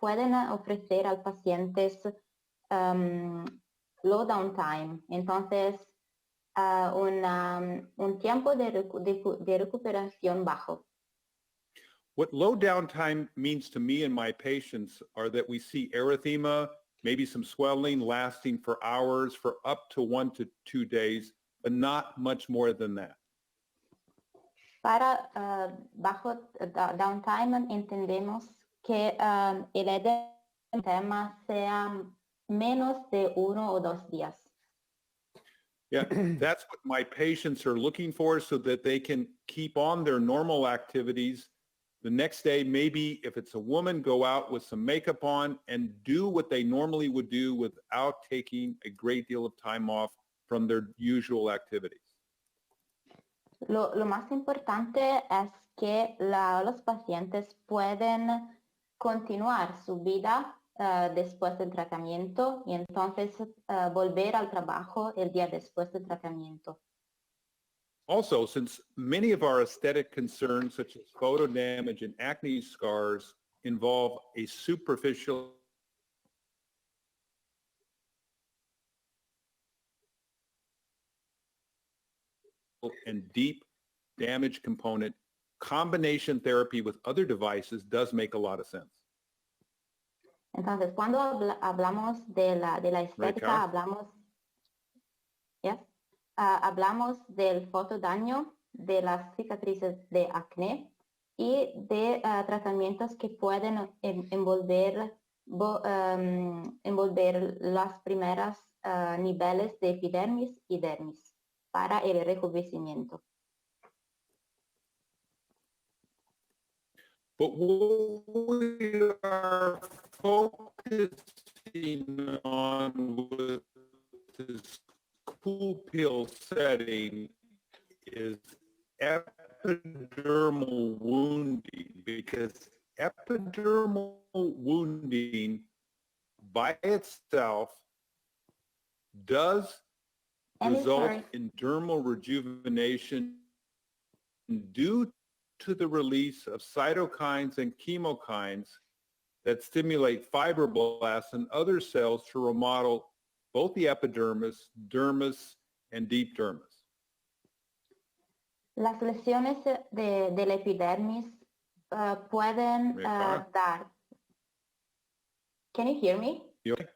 pueden ofrecer al paciente low downtime, entonces un tiempo de recuperación bajo. What low downtime means to me and my patients are that we see erythema, maybe some swelling lasting for hours, for up to 1 to 2 days, but not much more than that. Para bajo downtime entendemos que el edema sea menos de 1 o 2 días. Yeah, that's what my patients are looking for so that they can keep on their normal activities. The next day, maybe if it's a woman, go out with some makeup on and do what they normally would do without taking a great deal of time off from their usual activities. Lo más importante es que los pacientes pueden continuar su vida después del tratamiento y entonces volver al trabajo el día después del tratamiento. Also, since many of our aesthetic concerns, such as photo damage and acne scars, involve a superficial and deep damage component, combination therapy with other devices does make a lot of sense. Entonces, cuando hablamos de la estética, hablamos del fotodaño, de las cicatrices de acné y de tratamientos que pueden envolver las primeras niveles de epidermis y dermis para el rejuvenecimiento. But what we are focusing on with this COOLPEEL setting is epidermal wounding, because epidermal wounding by itself does result in dermal rejuvenation due to the release of cytokines and chemokines that stimulate fibroblasts and other cells to remodel both the epidermis, dermis, and deep dermis. Las lesiones de la epidermis pueden dar. Can you hear me? You okay?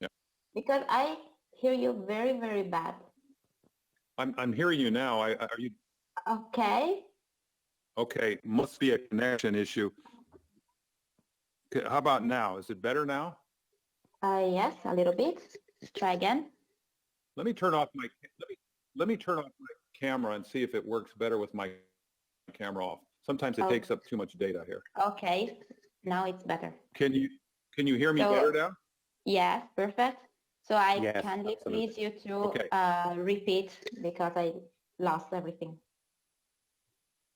Yeah. Because I hear you very, very bad. I'm hearing you now. Are you? Okay. Okay, must be a connection issue. Okay, how about now? Is it better now? Yes, a little bit. Try again. Let me turn off my camera and see if it works better with my camera off. Sometimes it takes up too much data here. Okay, now it's better. Can you hear me better now? Yes, perfect. So I Yes, kindly absolutely. please you to repeat because I lost everything.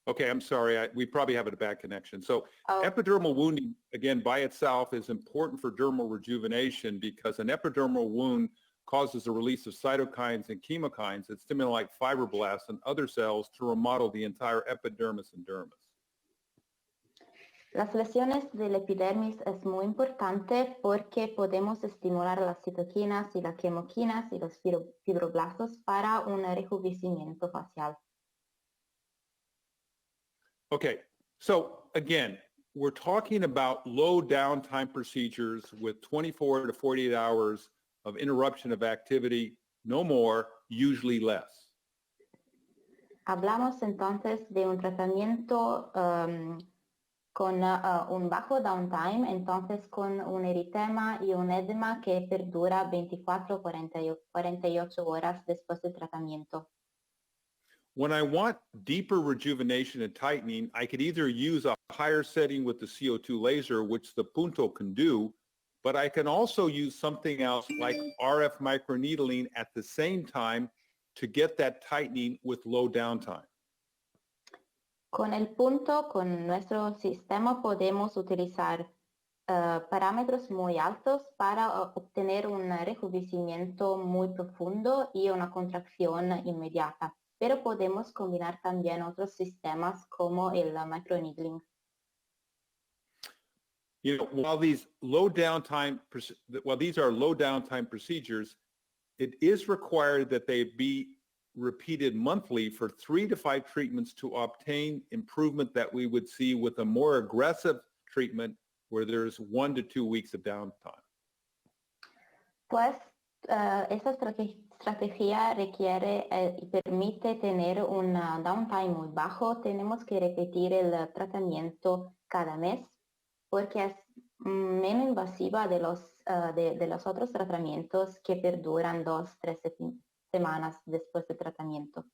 Okay, I'm sorry. We probably have a bad connection. So epidermal wounding, again, by itself is important for dermal rejuvenation because an epidermal wound causes the release of cytokines and chemokines that stimulate fibroblasts and other cells to remodel the entire epidermis and dermis. Las lesiones del epidermis es muy importante porque podemos estimular las citoquinas y las chemoquinas y los fibroblastos para un rejuvenecimiento facial. Okay, so again, we're talking about low downtime procedures with 24 to 48 hours of interruption of activity, no more, usually less. Hablamos entonces de un tratamiento con un bajo downtime, entonces con un eritema y un edema que perdura 24 o 48 horas después del tratamiento. When I want deeper rejuvenation and tightening, I could either use a higher setting with the CO2 laser, which the Punto can do, but I can also use something else like RF microneedling at the same time to get that tightening with low downtime. Con el Punto, con nuestro sistema, podemos utilizar parámetros muy altos para obtener un rejuvenecimiento muy profundo y una contracción inmediata. Pero podemos combinar también otros sistemas como el microneedling. You know, while these are low downtime procedures, it is required that they be repeated monthly for 3 to 5 treatments to obtain improvement that we would see with a more aggressive treatment where there's 1 to 2 weeks of downtime. Pues esta estrategia requiere y permite tener un downtime muy bajo. Tenemos que repetir el tratamiento cada mes porque es menos invasiva de los otros tratamientos que perduran 2-3 semanas después del tratamiento.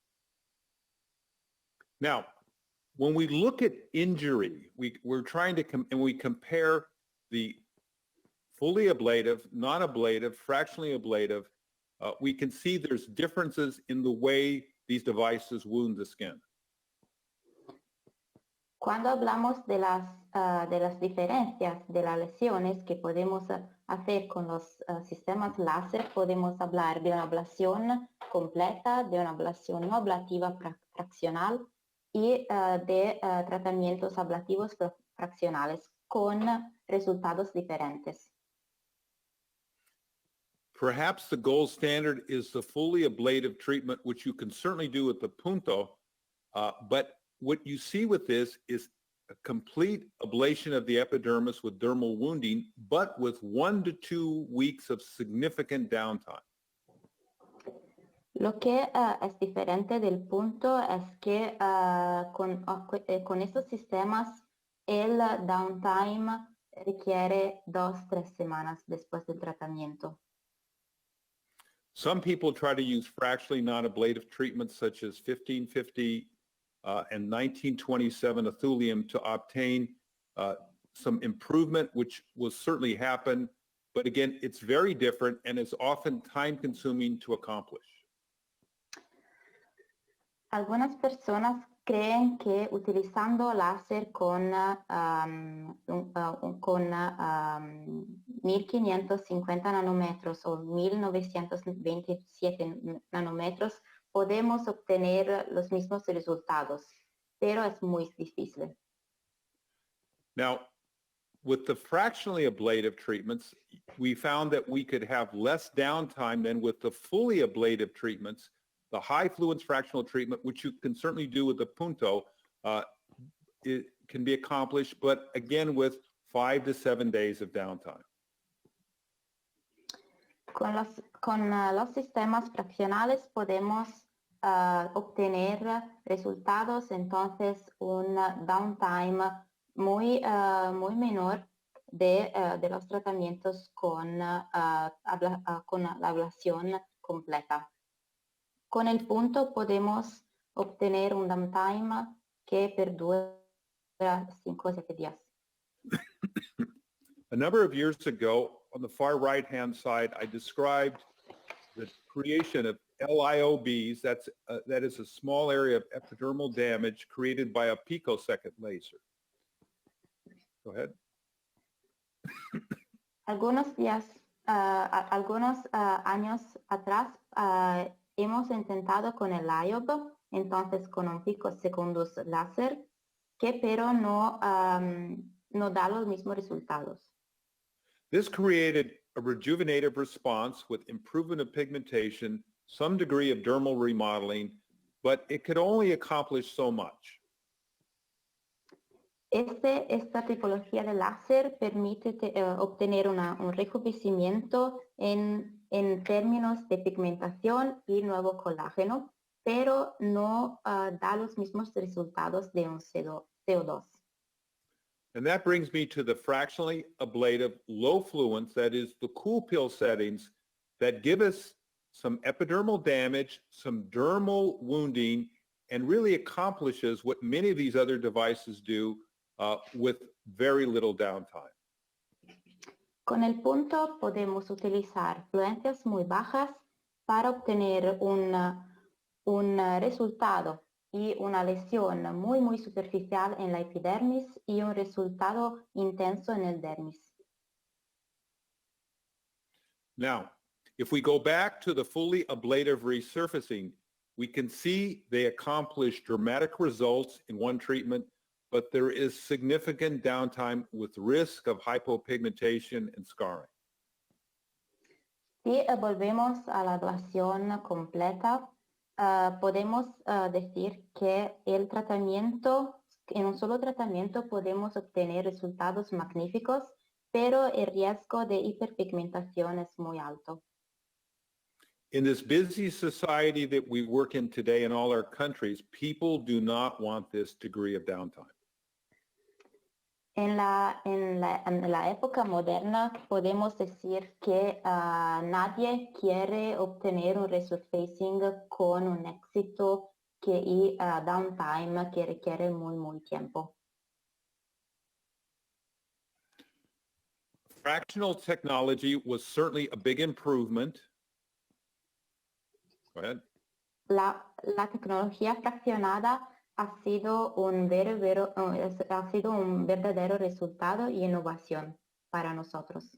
Now, when we look at injury, we're trying to we compare the fully ablative, non-ablative, fractionally ablative, we can see there's differences in the way these devices wound the skin. Cuando hablamos de las diferencias de las lesiones que podemos hacer con los sistemas láser, podemos hablar de una ablación completa, de una ablación no ablativa fraccional y de tratamientos ablativos fraccionales con resultados diferentes. Perhaps the gold standard is the fully ablative treatment, which you can certainly do with the punto, but what you see with this is a complete ablation of the epidermis with dermal wounding, but with 1 to 2 weeks of significant downtime. Lo que es diferente del punto es que con estos sistemas el downtime requiere 2-3 semanas después del tratamiento. Some people try to use fractionally non-ablative treatments such as 1550 and 1927 thulium to obtain some improvement, which will certainly happen. But again, it's very different and it's often time-consuming to accomplish. Algunas personas creen que utilizando láser con 1550 nanómetros o 1927 nanómetros podemos obtener los mismos resultados, pero es muy difícil. Now, with the fractionally ablative treatments, we found that we could have less downtime than with the fully ablative treatments. The high fluence fractional treatment, which you can certainly do with the punto, it can be accomplished, but again with 5 to 7 days of downtime. Con los sistemas fraccionales podemos obtener resultados, entonces un downtime muy menor de los tratamientos con la ablación completa. Con el punto podemos obtener un downtime que perdura 5 o 7 días. A number of years ago, on the far right-hand side, I described the creation of LIOBs. That is a small area of epidermal damage created by a picosecond laser. Go ahead. Algunos años atrás hemos intentado con el LIOB, entonces con un picosecundus láser, que pero no da los mismos resultados. This created a rejuvenative response with improvement of pigmentation, some degree of dermal remodeling, but it could only accomplish so much. Esta tipología de láser permite obtener un rejuvenecimiento en términos de pigmentación y nuevo colágeno, pero no da los mismos resultados de un CO2. And that brings me to the fractionally ablative low fluence, that is the COOLPEEL settings that give us some epidermal damage, some dermal wounding, and really accomplishes what many of these other devices do with very little downtime. Con el punto podemos utilizar fluencias muy bajas para obtener un resultado y una lesión muy superficial en la epidermis y un resultado intenso en el dermis. Now, if we go back to the fully ablative resurfacing, we can see they accomplish dramatic results in one treatment, but there is significant downtime with risk of hypopigmentation and scarring. Si volvemos a la ablación completa, podemos decir que el tratamiento, en un solo tratamiento podemos obtener resultados magníficos, pero el riesgo de hiperpigmentación es muy alto. In this busy society that we work in today in all our countries, people do not want this degree of downtime. En la época moderna podemos decir que nadie quiere obtener un resurfacing con un éxito y downtime que requiere muy tiempo. Fractional technology was certainly a big improvement. Go ahead. La tecnología fraccionada ha sido un verdadero resultado y innovación para nosotros.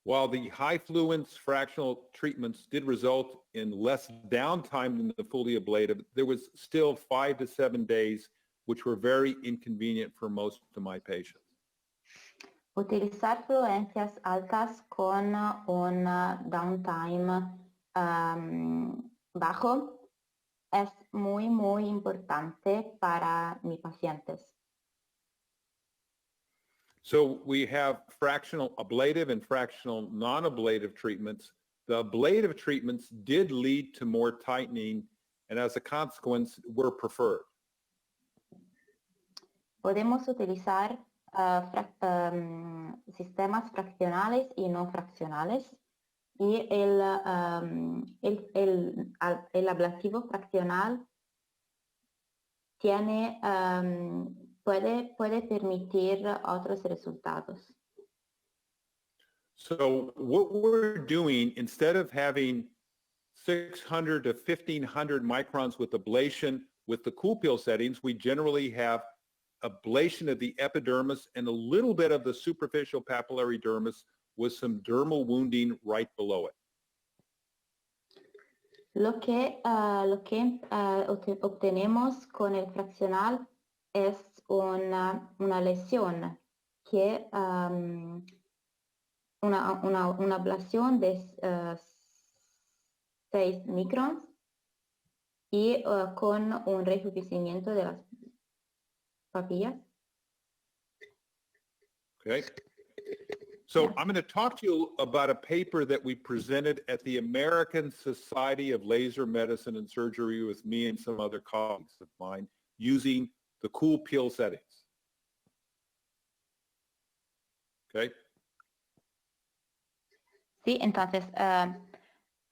While the high fluence fractional treatments did result in less downtime than the fully ablative, there was still 5 to 7 days, which were very inconvenient for most of my patients. Utilizar fluencias altas con un downtime bajo es muy importante para mis pacientes. So we have fractional ablative and fractional non-ablative treatments. The ablative treatments did lead to more tightening, and as a consequence, were preferred. Podemos utilizar sistemas fraccionales y no fraccionales. Y el ablativo fraccional tiene, puede permitir otros resultados. So what we're doing, instead of having 600 to 1,500 microns with ablation with the COOLPEEL settings, we generally have ablation of the epidermis and a little bit of the superficial papillary dermis with some dermal wounding right below it. Lo que obtenemos con el fraccional es una lesión que una ablación de 6 microns y con un rejuvenecimiento de las papillas. Okay. So I'm going to talk to you about a paper that we presented at the American Society of Laser Medicine and Surgery with me and some other colleagues of mine using the COOLPEEL settings. Okay. Sí, entonces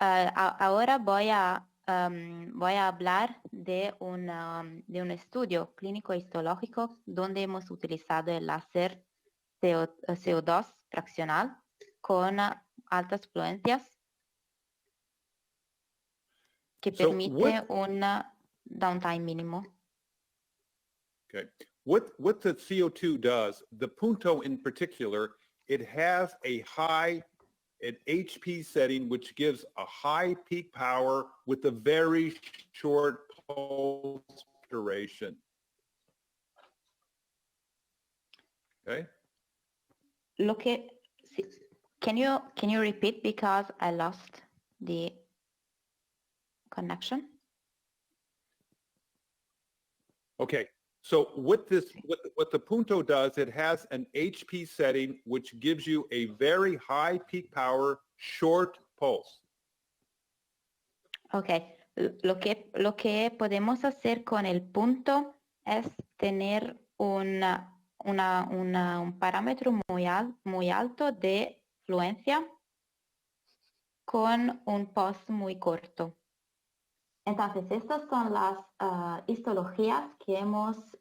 ahora voy a hablar de un estudio clínico histológico donde hemos utilizado el láser CO2 fraccional con altas fluencias que permite un downtime mínimo. Okay. What the CO2 does, the punto in particular, it has an HP setting which gives a high peak power with a very short pulse duration. Okay. Can you repeat because I lost the connection? Okay. So what the punto does, it has an HP setting which gives you a very high peak power, short pulse. Okay. Lo que podemos hacer con el punto es tener un parámetro muy alto de fluencia con un pulse muy corto. Entonces, estas son las histologías que hemos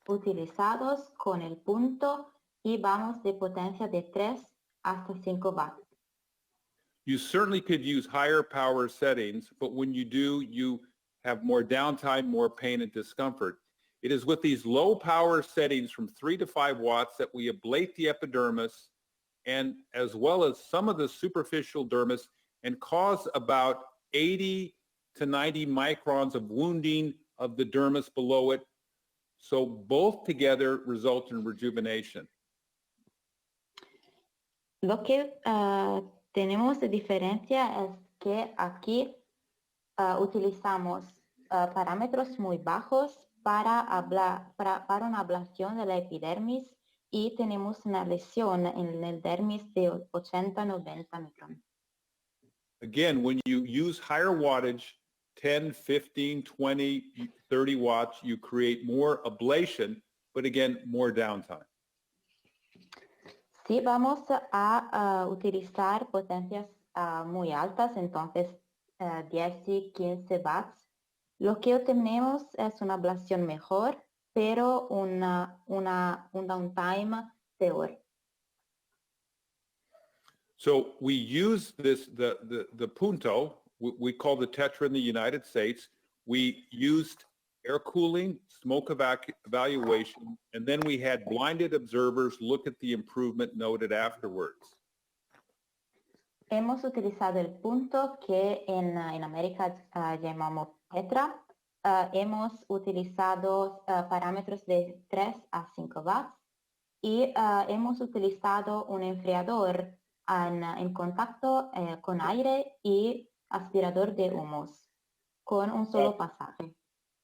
utilizado con el punto y vamos de potencia de 3 hasta 5 watts. You certainly could use higher power settings, but when you do, you have more downtime, more pain and discomfort. It is with these low power settings from 3 to 5 watts that we ablate the epidermis and as well as some of the superficial dermis and cause about 80 to 90 microns of wounding of the dermis below it So both together result in rejuvenation. Lo que tenemos de diferencia es que aquí utilizamos parámetros muy bajos para una ablación de la epidermis y tenemos una lesión en el dermis de 80-90 micrón. Again, when you use higher wattage, 10, 15, 20, 30 watts, you create more ablation, but again, more downtime. Si vamos a utilizar potencias muy altas, entonces 10 y 15 watts, lo que obtenemos es una ablación mejor, pero un downtime peor. So we use this, the punto, we call the tetra in the United States. We used air cooling, smoke evaluation, and then we had blinded observers look at the improvement noted afterwards. Hemos utilizado el punto que en América llamamos tetra. Hemos utilizado parámetros de 3 a 5 watts y hemos utilizado un enfriador en contacto con aire y aspirador de humos con un solo pasaje.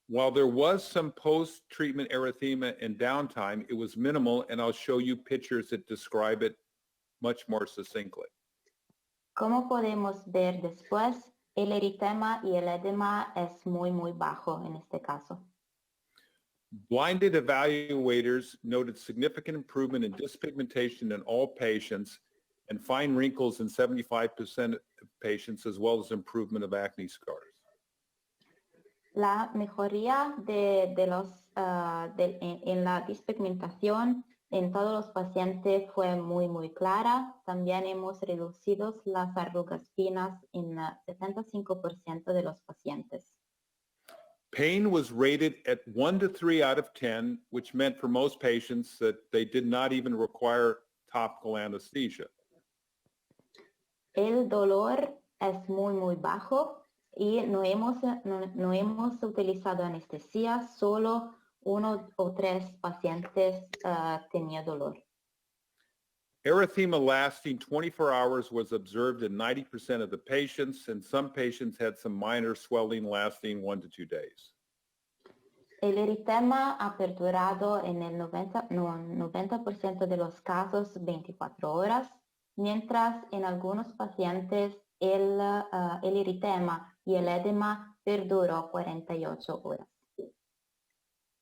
While there was some post-treatment erythema and downtime, it was minimal, and I'll show you pictures that describe it much more succinctly. Como podemos ver después, el eritema y el edema es muy bajo en este caso. Blinded evaluators noted significant improvement in dyspigmentation in all patients and fine wrinkles in 75% of patients, as well as improvement of acne scars. La mejoría en la despigmentación en todos los pacientes fue muy clara. También hemos reducido las arrugas finas en 75% de los pacientes. Pain was rated at 1 to 3 out of 10, which meant for most patients that they did not even require topical anesthesia. El dolor es muy bajo y no hemos utilizado anestesia, solo 1 o 3 pacientes tenían dolor. Erythema lasting 24 hours was observed in 90% of the patients, and some patients had some minor swelling lasting 1 to 2 days. El eritema ha perdurado en el 90% de los casos 24 horas, mientras en algunos pacientes el eritema y el edema perduró 48 horas.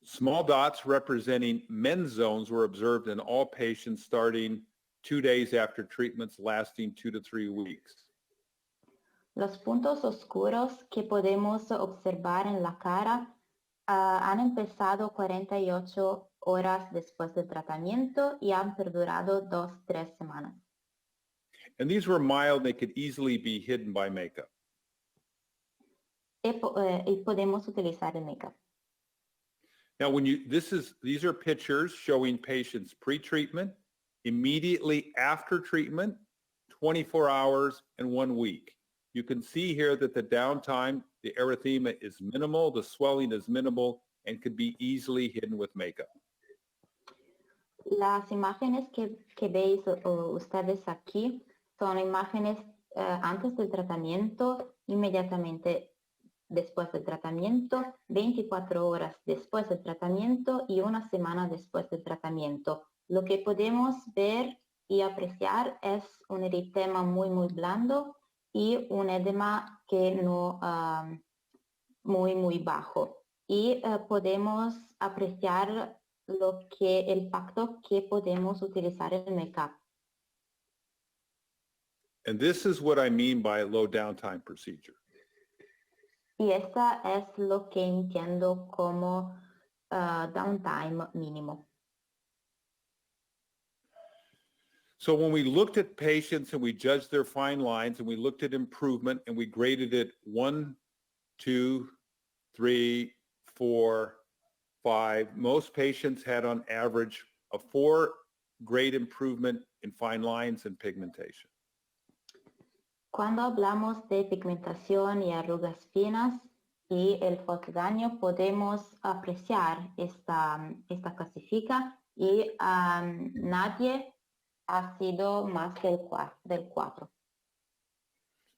Small dots representing men's zones were observed in all patients starting 2 days after treatments lasting 2 to 3 weeks. Los puntos oscuros que podemos observar en la cara han empezado 48 horas después del tratamiento y han perdurado 2-3 semanas. And these were mild, they could easily be hidden by makeup. Y podemos utilizar el make-up. Now, these are pictures showing patients pre-treatment, immediately after treatment, 24 hours, and 1 week. You can see here that the downtime, the erythema is minimal, the swelling is minimal, and could be easily hidden with makeup. Las imágenes que veis ustedes aquí son imágenes antes del tratamiento, inmediatamente después del tratamiento, 24 horas después del tratamiento y 1 semana después del tratamiento. Lo que podemos ver y apreciar es un eritema muy blando y un edema que no muy bajo. Y podemos apreciar el pacto que podemos utilizar en el make-up. And this is what I mean by a low downtime procedure. Y esta es lo que entiendo como downtime mínimo. So when we looked at patients and we judged their fine lines and we looked at improvement and we graded it 1, 2, 3, 4, 5, most patients had on average a 4-grade improvement in fine lines and pigmentation. Cuando hablamos de pigmentación y arrugas finas, y el fotodaño podemos apreciar esta clasifica y nadie ha sido más del 4.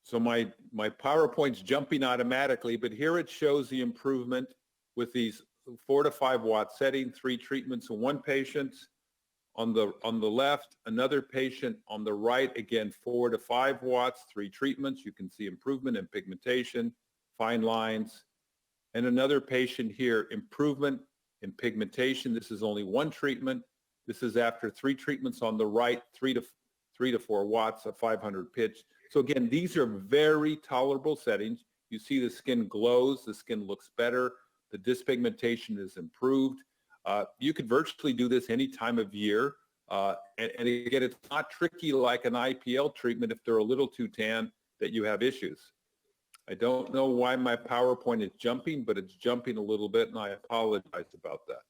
So my PowerPoint's jumping automatically, but here it shows the improvement with these 4 to 5 watt setting, 3 treatments in one patient. On the left, another patient on the right, again, 4 to 5 watts, 3 treatments. You can see improvement in pigmentation, fine lines. And another patient here, improvement in pigmentation. This is only 1 treatment. This is after 3 treatments on the right, 3 to 4 watts, a 500 pitch. So again, these are very tolerable settings. You see the skin glows, the skin looks better, the dyspigmentation is improved. You could virtually do this any time of year. And again, it's not tricky like an IPL treatment if they're a little too tan that you have issues. I don't know why my PowerPoint is jumping, but it's jumping a little bit, and I apologize about that.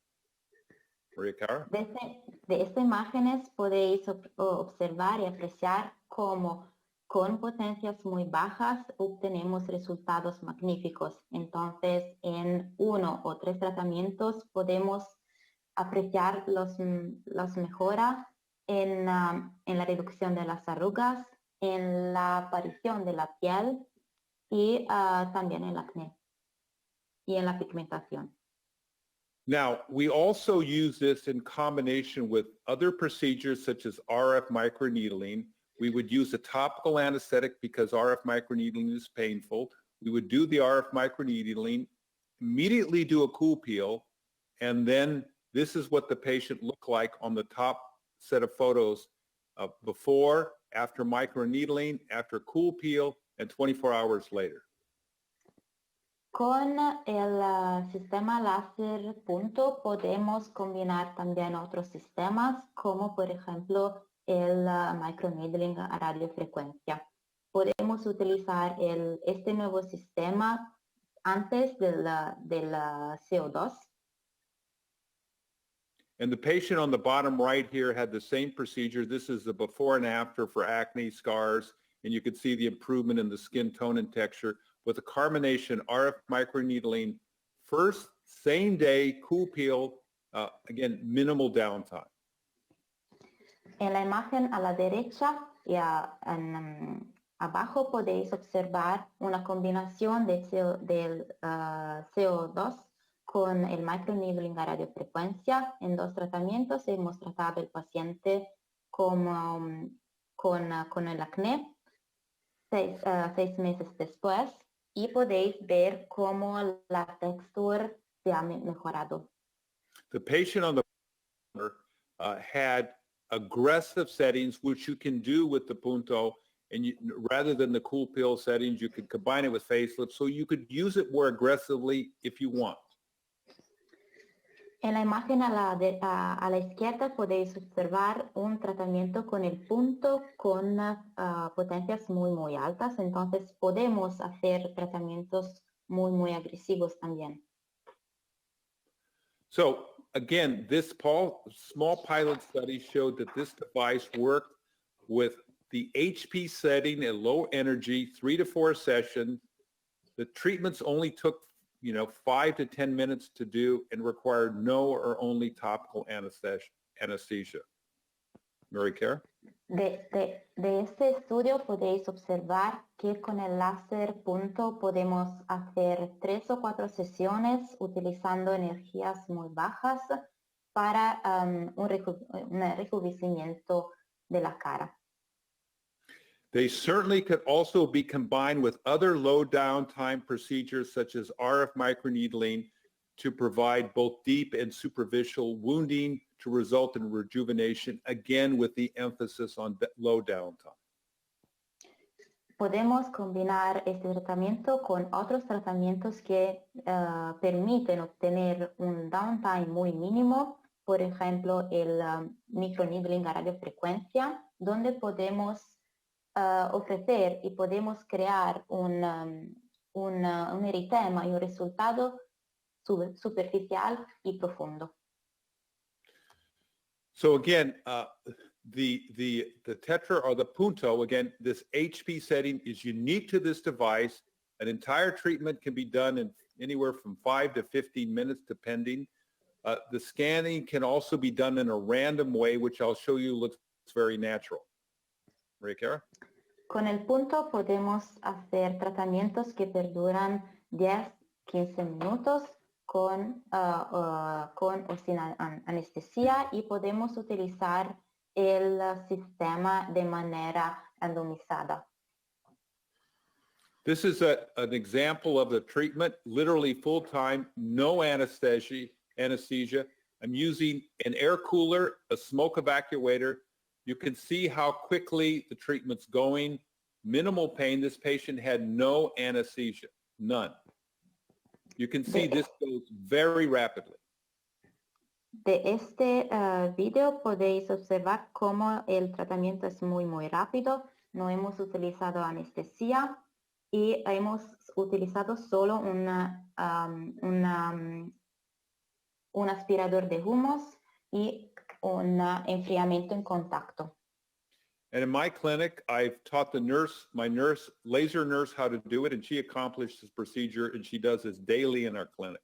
Maria Cara? De estas imágenes podéis observar y apreciar cómo con potencias muy bajas obtenemos resultados magníficos. Entonces, en 1 o 3 tratamientos podemos apreciar las mejoras en la reducción de las arrugas, en la aparición de la piel y también en el acné y en la pigmentación. Now, we also use this in combination with other procedures such as RF microneedling. We would use a topical anesthetic because RF microneedling is painful. We would do the RF microneedling, immediately do a COOLPEEL, and then this is what the patient looked like on the top set of photos of before, after microneedling, after COOLPEEL, and 24 hours later. Con el sistema láser punto podemos combinar también otros sistemas como por ejemplo el microneedling a radiofrecuencia. Podemos utilizar este nuevo sistema antes del CO2. And the patient on the bottom right here had the same procedure. This is the before and after for acne scars, and you can see the improvement in the skin tone and texture with a combination RF microneedling, first, same day, COOLPEEL, again, minimal downtime. En la imagen a la derecha y abajo podéis observar una combinación del CO2 con el microneedling a radiofrecuencia. En 2 tratamientos hemos tratado al paciente con el acné 6 meses después y podéis ver cómo la textura se ha mejorado. The patient on the had aggressive settings, which you can do with the punto, and rather than the COOLPEEL settings, you could combine it with facelift, so you could use it more aggressively if you want. En la imagen a la izquierda podéis observar un tratamiento con el punto con potencias muy altas, entonces podemos hacer tratamientos muy agresivos también. So again, this small pilot study showed that this device worked with the HP setting at low energy, 3 to 4 sessions. The treatments only took 5 to 10 minutes to do and required no or only topical anesthesia. Mary Cara? De este estudio podéis observar que con el láser punto podemos hacer 3 o 4 sesiones utilizando energías muy bajas para un rejuvenecimiento de la cara. They certainly could also be combined with other low downtime procedures such as RF microneedling to provide both deep and superficial wounding to result in rejuvenation, again with the emphasis on low downtime. Podemos combinar este tratamiento con otros tratamientos que permiten obtener un downtime muy mínimo, por ejemplo el microneedling a radiofrecuencia, donde podemos ofrecer y podemos crear un eritema y un resultado superficial y profundo. So again, the tetra or the punto, again, this HP setting is unique to this device. An entire treatment can be done in anywhere from 5 to 15 minutes, depending. The scanning can also be done in a random way, which I'll show you looks very natural. Maria Cara? Con el punto podemos hacer tratamientos que perduran 10-15 minutos con o sin anestesia y podemos utilizar el sistema de manera randomizada. This is an example of the treatment, literally full-time, no anesthesia. I'm using an air cooler, a smoke evacuator. You can see how quickly the treatment's going. Minimal pain. This patient had no anesthesia, none. You can see this goes very rapidly. De este video podéis observar cómo el tratamiento es muy rápido. No hemos utilizado anestesia y hemos utilizado solo un aspirador de humos y un enfriamiento en contacto. And in my clinic, I've taught my laser nurse how to do it, and she accomplished this procedure, and she does this daily in our clinic.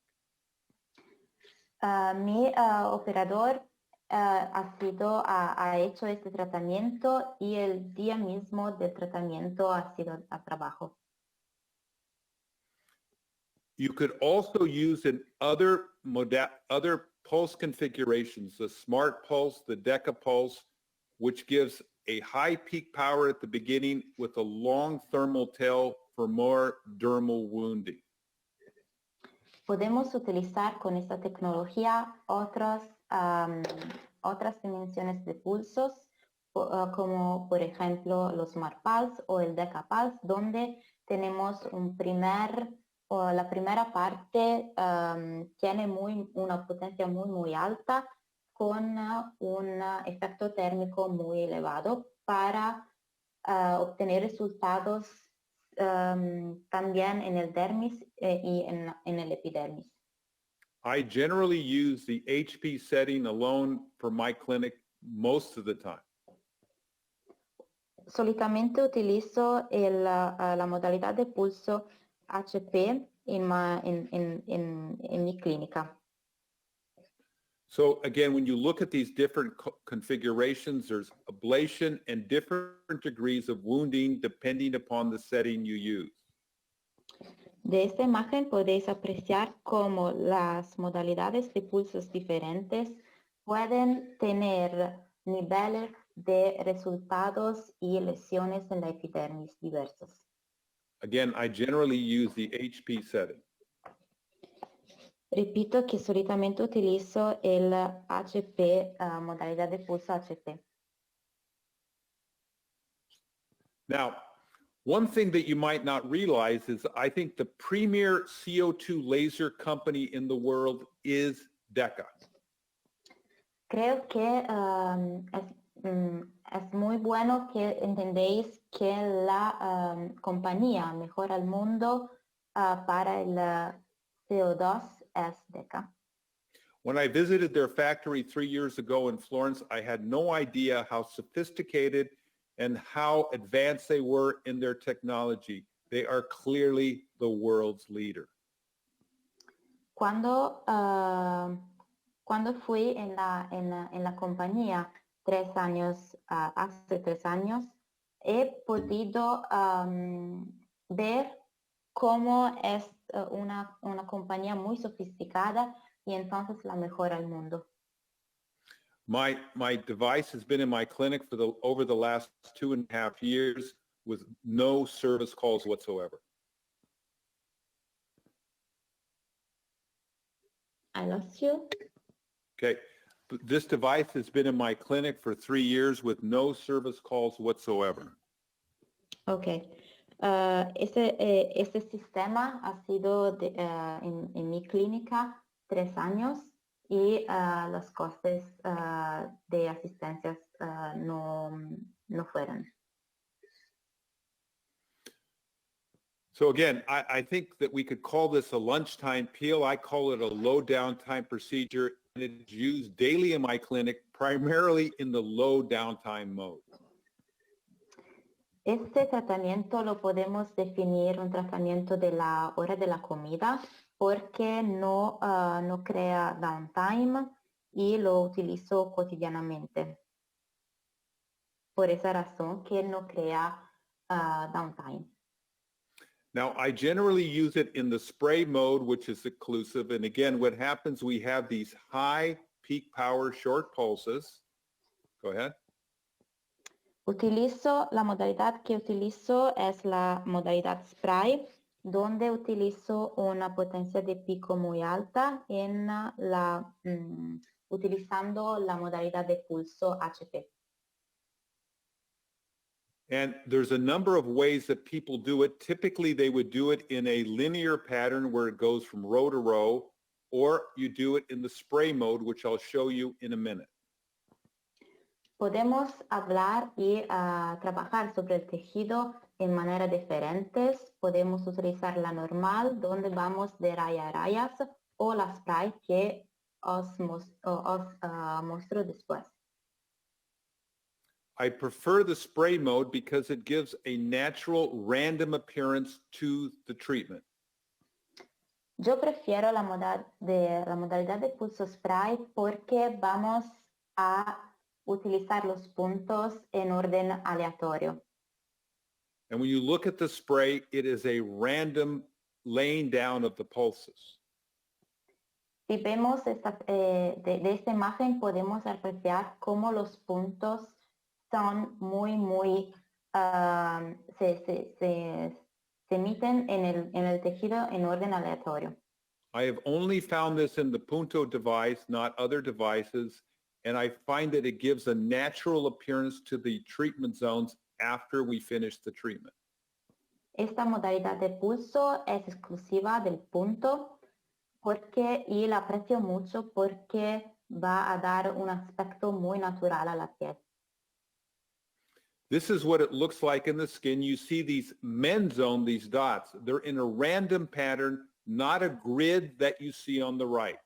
Mi operador ha hecho este tratamiento y el día mismo del tratamiento ha sido a trabajo. You could also use in other pulse configurations, the smart pulse, the DEKA pulse, which gives a high peak power at the beginning with a long thermal tail for more dermal wounding. Podemos utilizar con esta tecnología otras dimensiones de pulsos, como por ejemplo los Smart Pulse o el DEKA Pulse, donde tenemos la primera parte tiene una potencia muy alta con un efecto térmico muy elevado para obtener resultados también en el dermis y en el epidermis. I generally use the HP setting alone for my clinic most of the time. Solitamente utilizo la modalidad de pulso HP en mi clínica. So again, when you look at these different configurations, there's ablation and different degrees of wounding depending upon the setting you use. De esta imagen podéis apreciar cómo las modalidades de pulsos diferentes pueden tener niveles de resultados y lesiones en la epidermis diversos. Again, I generally use the HP setting. Repito que solitamente utilizo el HP, modalidad de pulso HP. Now, one thing that you might not realize is I think the premier CO2 laser company in the world is DEKA. Creo que es muy bueno que entendéis que la compañía mejor al mundo para el CO2 es DEKA. When I visited their factory 3 years ago in Florence, I had no idea how sophisticated and how advanced they were in their technology. They are clearly the world's leader. Cuando fui en la compañía hace 3 años, he podido ver cómo es una compañía muy sofisticada y entonces la mejor al mundo. My device has been in my clinic for over the last 2.5 years with no service calls whatsoever. I lost you. Okay. This device has been in my clinic for 3 years with no service calls whatsoever. Okay. Este sistema ha sido en mi clínica 3 años y los costes de asistencias no fueron. So again, I think that we could call this a lunchtime peel. I call it a low downtime procedure, and it's used daily in my clinic, primarily in the low downtime mode. Este tratamiento lo podemos definir un tratamiento de la hora de la comida porque no crea downtime y lo utilizo cotidianamente. Por esa razón que no crea downtime. Now, I generally use it in the spray mode, which is occlusive. And again, what happens, we have these high peak power short pulses. Go ahead. La modalidad que utilizo es la modalidad spray, donde utilizo una potencia de pico muy alta utilizando la modalidad de pulso HP. And there's a number of ways that people do it. Typically, they would do it in a linear pattern where it goes from row to row, or you do it in the spray mode, which I'll show you in a minute. Podemos hablar y trabajar sobre el tejido en maneras diferentes. Podemos utilizar la normal, donde vamos de raya a rayas, o la spray que os muestro después. I prefer the spray mode because it gives a natural random appearance to the treatment. Yo prefiero la modalidad de pulso spray porque vamos a utilizar los puntos en orden aleatorio. And when you look at the spray, it is a random laying down of the pulses. Si vemos de esta imagen, podemos apreciar cómo los puntos son muy, se emiten en el tejido en orden aleatorio. I have only found this in the Punto device, not other devices, and I find that it gives a natural appearance to the treatment zones after we finish the treatment. Esta modalidad de pulso es exclusiva del punto y la aprecio mucho porque va a dar un aspecto muy natural a la piel. This is what it looks like in the skin. You see these men zone, these dots. They're in a random pattern, not a grid that you see on the right.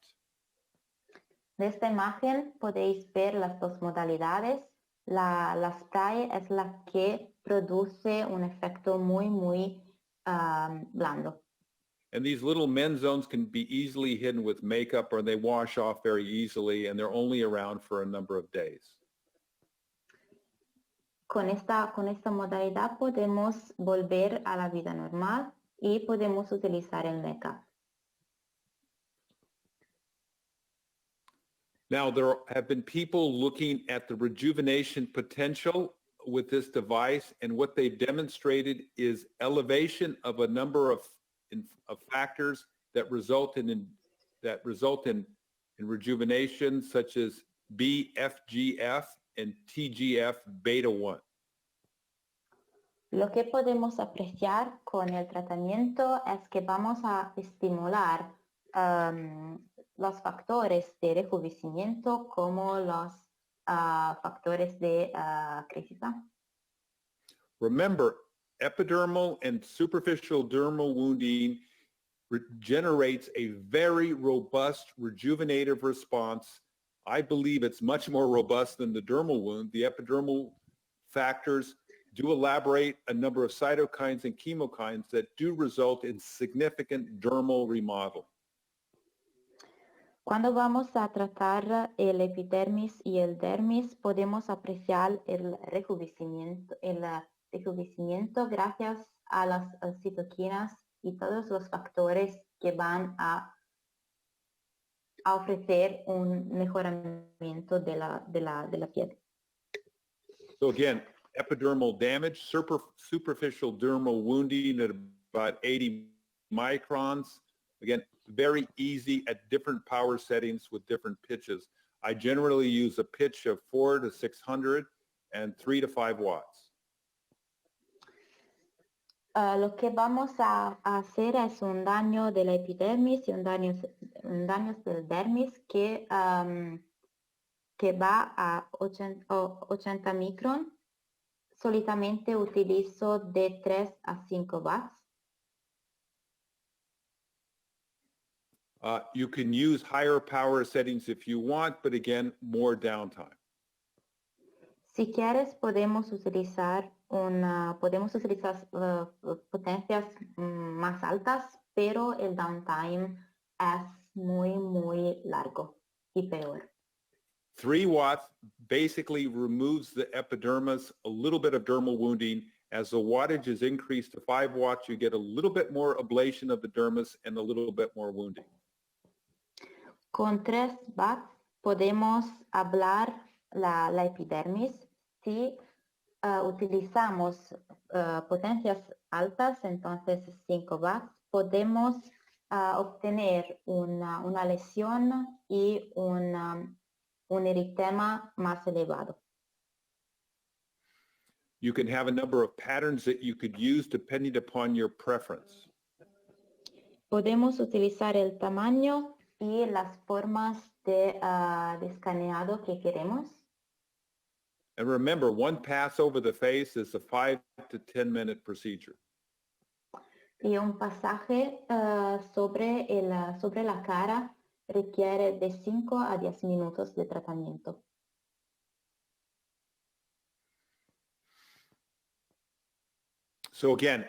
De esta imagen podéis ver las dos modalidades. La spray es la que produce un efecto muy blando. And these little men zones can be easily hidden with makeup, or they wash off very easily, and they're only around for a number of days. Con esta modalidad podemos volver a la vida normal y podemos utilizar el DEKA. Now, there have been people looking at the rejuvenation potential with this device, and what they've demonstrated is elevation of a number of factors that result in rejuvenation, such as BFGF and TGF beta 1. Lo que podemos apreciar con el tratamiento es que vamos a estimular los factores de rejuvenecimiento como los factores de crítica. Remember, epidermal and superficial dermal wounding generates a very robust rejuvenative response. I believe it's much more robust than the dermal wound. The epidermal factors do elaborate a number of cytokines and chemokines that do result in significant dermal remodel. Cuando vamos a tratar el epidermis y el dermis, podemos apreciar el rejuvenecimiento gracias a las citoquinas y todos los factores que van a ofrecer un mejoramiento de la piel. So again, epidermal damage, superficial dermal wounding at about 80 microns. Again, very easy at different power settings with different pitches. I generally use a pitch of 4 to 600 and 3 to 5 watts. Lo que vamos a hacer es un daño de la epidermis y un daño del dermis que va a 80 micron. Solitamente utilizo de 3 a 5 watts. You can use higher power settings if you want, but again, more downtime. Si quieres, podemos utilizar potencias más altas, pero el downtime es muy, muy largo y peor. 3 watts basically removes the epidermis, a little bit of dermal wounding. As the wattage is increased to 5 watts, you get a little bit more ablation of the dermis and a little bit more wounding. Con 3 watts podemos hablar la epidermis. Si utilizamos potencias altas, entonces 5 watts, podemos obtener una lesión y un eritema más elevado. You can have a number of patterns that you could use depending upon your preference. Podemos utilizar el tamaño y las formas de escaneado que queremos. And remember, one pass over the face is a 5 to 10 minute procedure. Y un pasaje sobre la cara requiere de 5 a 10 minutos de tratamiento. So again,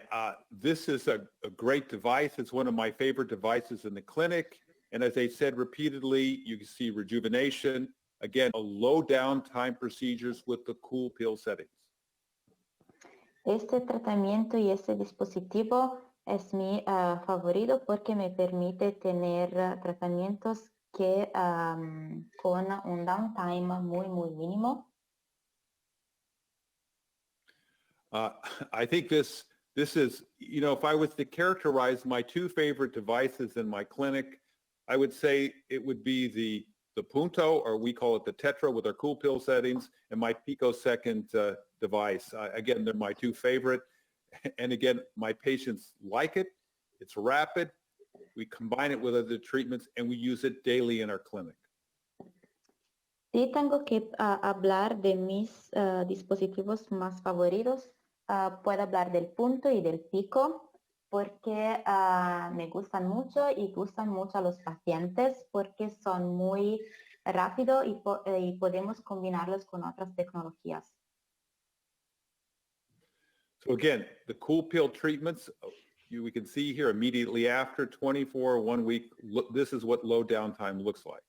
this is a great device. It's one of my favorite devices in the clinic. And as I said repeatedly, you can see rejuvenation. Again, a low downtime procedures with the COOLPEEL settings. Este tratamiento y este dispositivo es mi favorito porque me permite tener tratamientos que con un downtime muy, muy mínimo. I think this is, if I was to characterize my 2 favorite devices in my clinic, I would say it would be the Punto, or we call it the Tetra with our COOLPEEL settings, and my picosecond device. Again, they're my 2 favorite. And again, my patients like it. It's rapid. We combine it with other treatments, and we use it daily in our clinic. Si tengo que hablar de mis dispositivos más favoritos, puedo hablar del Punto y del Pico porque me gustan mucho y gustan mucho a los pacientes porque son muy rápidos y podemos combinarlos con otras tecnologías. So again, the COOLPEEL treatments, we can see here immediately after 24, 1 week, this is what low downtime looks like.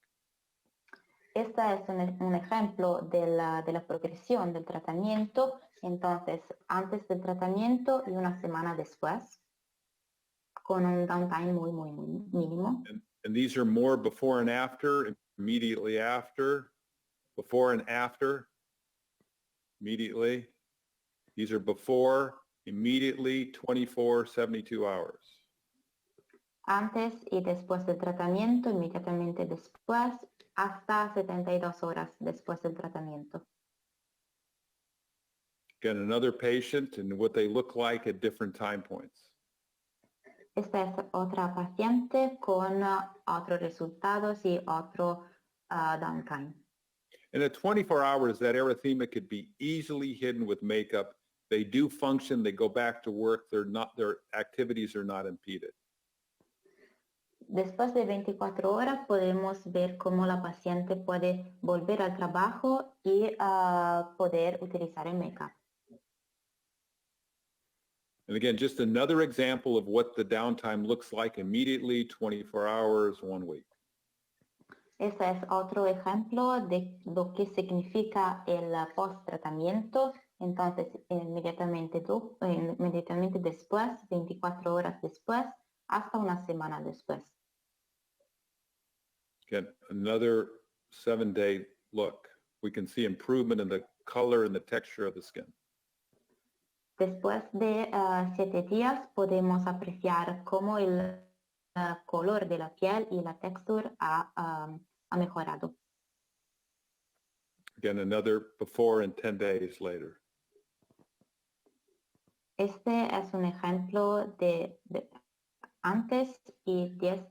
Este es un ejemplo de la progresión del tratamiento, entonces antes del tratamiento y una semana después, con un downtime muy, muy, muy mínimo. And these are more before and after, immediately after, before and after, immediately. These are before, immediately, 24, 72 hours. Antes y después del tratamiento, inmediatamente después, hasta 72 horas después del tratamiento. Again, another patient and what they look like at different time points. Esta es otra paciente con otros resultados y otro downtime. And at 24 hours, that erythema could be easily hidden with makeup. They do function, they go back to work, their activities are not impeded. Después de 24 horas podemos ver cómo la paciente puede volver al trabajo y poder utilizar el make-up. And again, just another example of what the downtime looks like immediately, 24 hours, 1 week. Este es otro ejemplo de lo que significa el post-tratamiento. Entonces, inmediatamente después, 24 horas después, hasta una semana después. Again, another 7-day look. We can see improvement in the color and the texture of the skin. Después de 7 días podemos apreciar cómo el color de la piel y la textura ha mejorado. Again, another before and 10 days later. Este es un ejemplo de antes y 10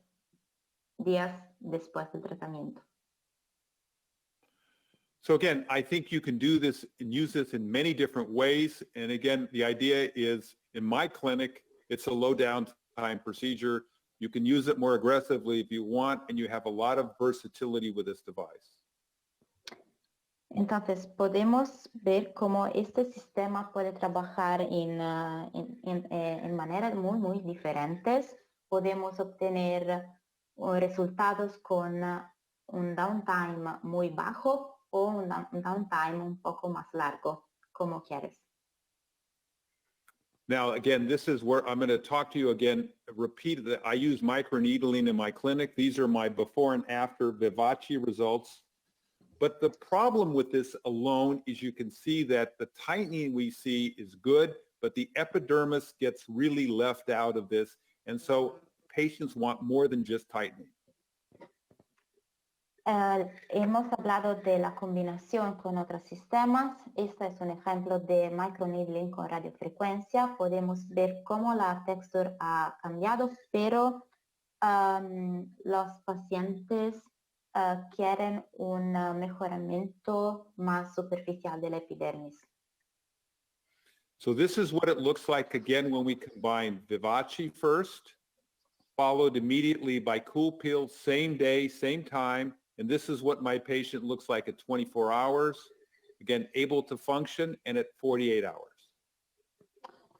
días después del tratamiento. So again, I think you can do this and use this in many different ways. And again, the idea is in my clinic, it's a low downtime procedure. You can use it more aggressively if you want, and you have a lot of versatility with this device. Entonces, podemos ver cómo este sistema puede trabajar en maneras muy diferentes. Podemos obtener resultados con un downtime muy bajo o un downtime un poco más largo, como quieres. Now, again, this is where I'm going to talk to you again, repeat that I use microneedling in my clinic. These are my before and after Vivace results. But the problem with this alone is you can see that the tightening we see is good, but the epidermis gets really left out of this. And so patients want more than just tightening. Hemos hablado de la combinación con otros sistemas. Este es un ejemplo de microneedling con radiofrecuencia. Podemos ver cómo la textura ha cambiado, pero los pacientes quieren un mejoramiento más superficial de la epidermis. So this is what it looks like again when we combine Vivace first, followed immediately by COOLPEEL, same day, same time. And this is what my patient looks like at 24 hours, again, able to function, and at 48 hours.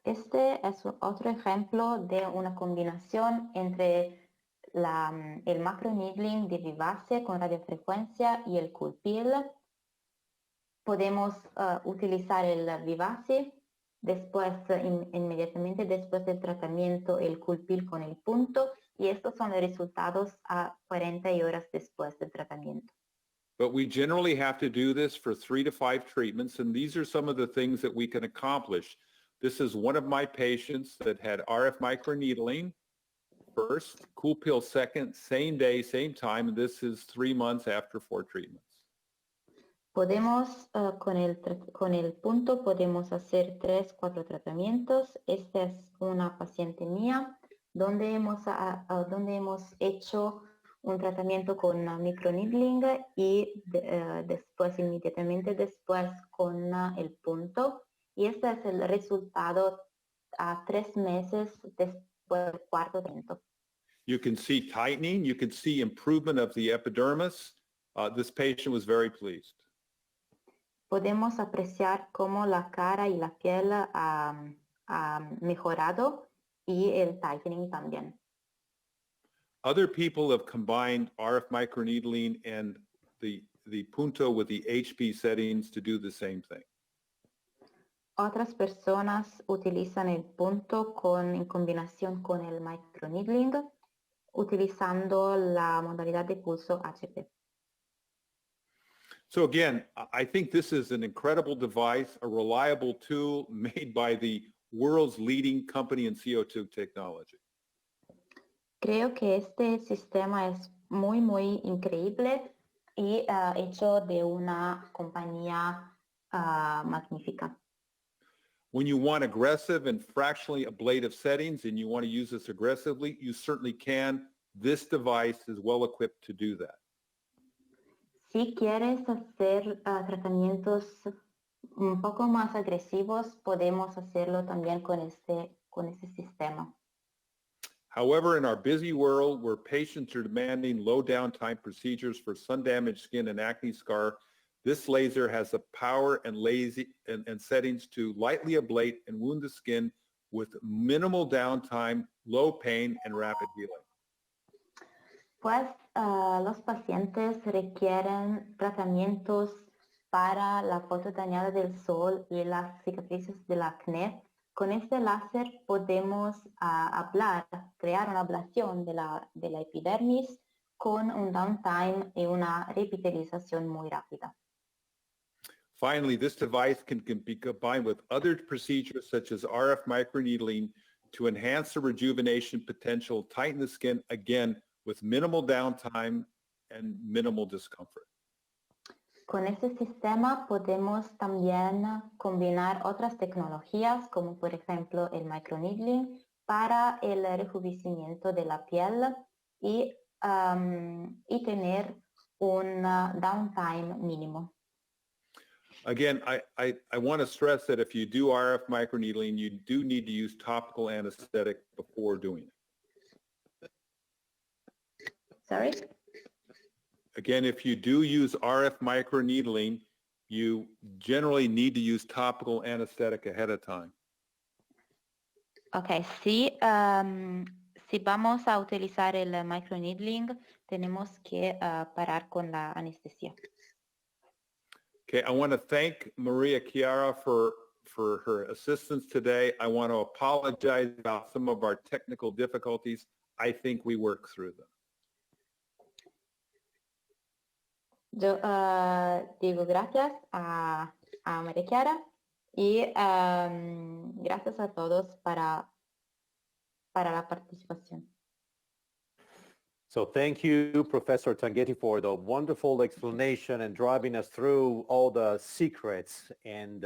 Este es otro ejemplo de una combinación entre el macroneedling de Vivace con radiofrecuencia y el COOLPEEL. Podemos utilizar el Vivace, después, inmediatamente después del tratamiento, el COOLPEEL con el punto, y estos son los resultados a 40 horas después del tratamiento. But we generally have to do this for 3 to 5 treatments, and these are some of the things that we can accomplish. This is one of my patients that had RF microneedling first, COOLPEEL second, same day, same time, and this is 3 months after 4 treatments. Podemos, con el punto, podemos hacer 3, 4 tratamientos. Esta es una paciente mía donde hemos hecho un tratamiento con microneedling y después, inmediatamente después, con el punto. Y este es el resultado a 3 meses después del cuarto tratamiento. You can see tightening. You can see improvement of the epidermis. This patient was very pleased. Podemos apreciar cómo la cara y la piel ha mejorado y el tightening también. Other people have combined RF microneedling and the punto with the HP settings to do the same thing. Otras personas utilizan el punto en combinación con el microneedling, utilizando la modalidad de pulso HP. So again, I think this is an incredible device, a reliable tool made by the world's leading company in CO2 technology. Creo que este sistema es muy increíble y hecho de una compañía magnífica. When you want aggressive and fractionally ablative settings and you want to use this aggressively, you certainly can. This device is well equipped to do that. Si quieres hacer tratamientos un poco más agresivos, podemos hacerlo también con este sistema. However, in our busy world where patients are demanding low downtime procedures for sun-damaged skin and acne scar, this laser has the power and settings to lightly ablate and wound the skin with minimal downtime, low pain, and rapid healing. Pues los pacientes requieren tratamientos para la foto dañada del sol y las cicatrices del acné. Con este láser podemos crear una ablación de la epidermis con un downtime y una revitalización muy rápida. Finally, this device can be combined with other procedures such as RF microneedling to enhance the rejuvenation potential, tighten the skin, again, with minimal downtime and minimal discomfort. Con este sistema podemos también combinar otras tecnologías, como por ejemplo el microneedling, para el rejuvenecimiento de la piel y tener un downtime mínimo. Again, I want to stress that if you do RF microneedling, you do need to use topical anesthetic before doing it. Sorry? Again, if you do use RF microneedling, you generally need to use topical anesthetic ahead of time. Ok, sí, si vamos a utilizar el microneedling, tenemos que parar con la anestesia. Okay, I want to thank Maria Chiara for her assistance today. I want to apologize about some of our technical difficulties. I think we worked through them. Yo digo gracias a María Chiara y gracias a todos para la participación. So thank you, Professor Tanghetti, for the wonderful explanation and driving us through all the secrets and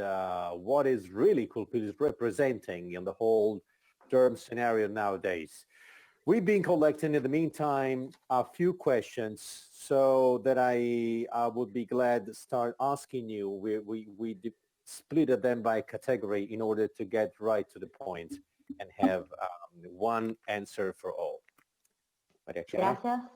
what is really COOLPEEL is representing in the whole derm scenario nowadays. We've been collecting in the meantime a few questions so that I would be glad to start asking you. We split them by category in order to get right to the point and have one answer for all. María Chiara?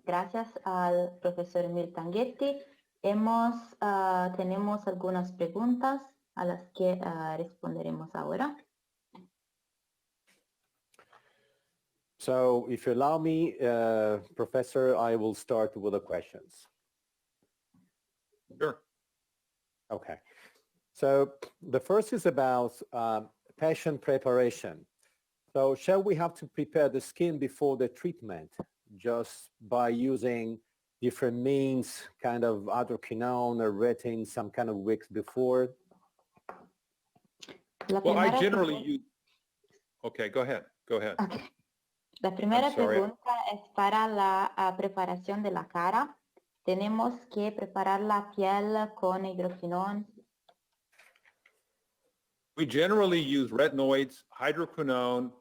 Gracias al profesor Emil Tanghetti. Tenemos algunas preguntas a las que responderemos ahora. So if you allow me, Professor, I will start with the questions. Sure. Okay. So the first is about patient preparation. So shall we have to prepare the skin before the treatment just by using different means, kind of hydroquinone or retin, some kind of wicks before? Well, I generally use... Okay, go ahead. Go ahead. Okay. La primera pregunta es para la preparación de la cara. ¿Tenemos que preparar la piel con hidroquinón? We generally use retinoids, hydroquinone,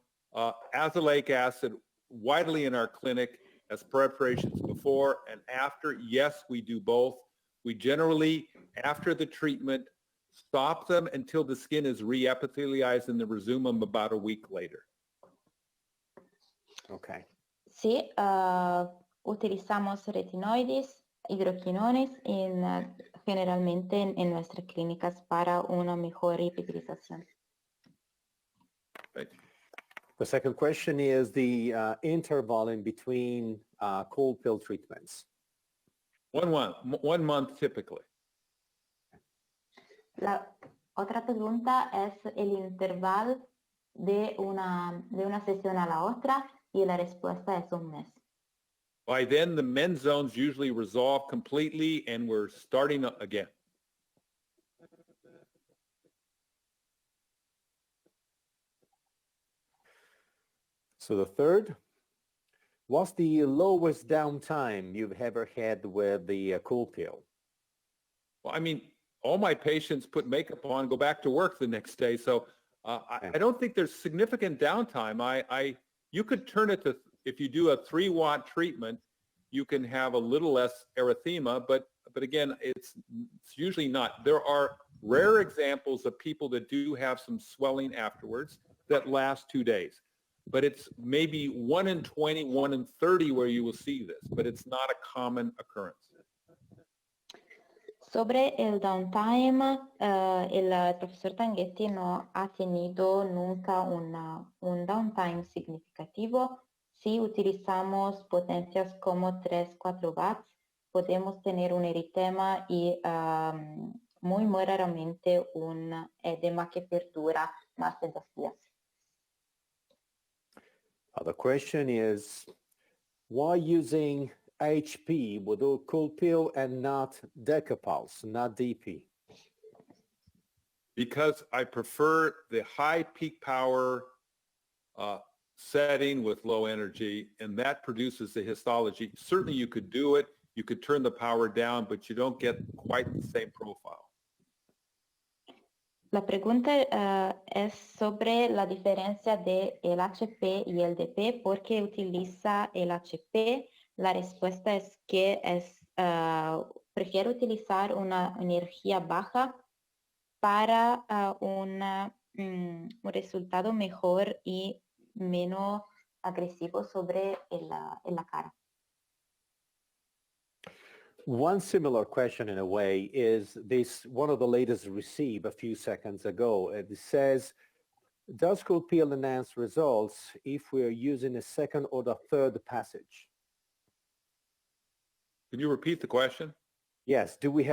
azelaic acid widely in our clinic as preparations before and after. Yes, we do both. We generally, after the treatment, stop them until the skin is re-epithelialized and then resume them about a week later. Okay. Sí, utilizamos retinoides, hidroquinones generalmente en nuestras clínicas para una mejor epitelización. Right. The second question is the interval in between COOLPEEL treatments. 1 month typically. La otra pregunta es el intervalo de una sesión a la otra y la respuesta es 1 mes. By then, the men's zones usually resolve completely and we're starting again. So the third, what's the lowest downtime you've ever had with the COOLPEEL? Well, I mean, all my patients put makeup on, go back to work the next day. So I don't think there's significant downtime. You could turn it to, if you do a 3-watt treatment, you can have a little less erythema, but again, it's usually not. There are rare examples of people that do have some swelling afterwards that last 2 days. But it's maybe 1 in 20, 1 in 30 where you will see this, but it's not a common occurrence. Sobre el downtime, el profesor Tanghetti no ha tenido nunca un downtime significativo. Si utilizamos potencias como 3-4 watts, podemos tener un eritema y muy raramente un edema que perdura más de 2 días. The question is, why using HP with COOLPEEL and not DEKA pulse, not DP? Because I prefer the high peak power setting with low energy, and that produces the histology. Certainly you could do it, you could turn the power down, but you don't get quite the same profile. La pregunta es sobre la diferencia de el HP y el DP. ¿Por qué utiliza el HP? La respuesta es que prefiero utilizar una energía baja para un resultado mejor y menos agresivo sobre la cara. One similar question in a way is this, one of the latest received a few seconds ago. It says, does COOLPEEL enhance results if we are using a second or the third passage? Can you repeat the question? Yes. Do we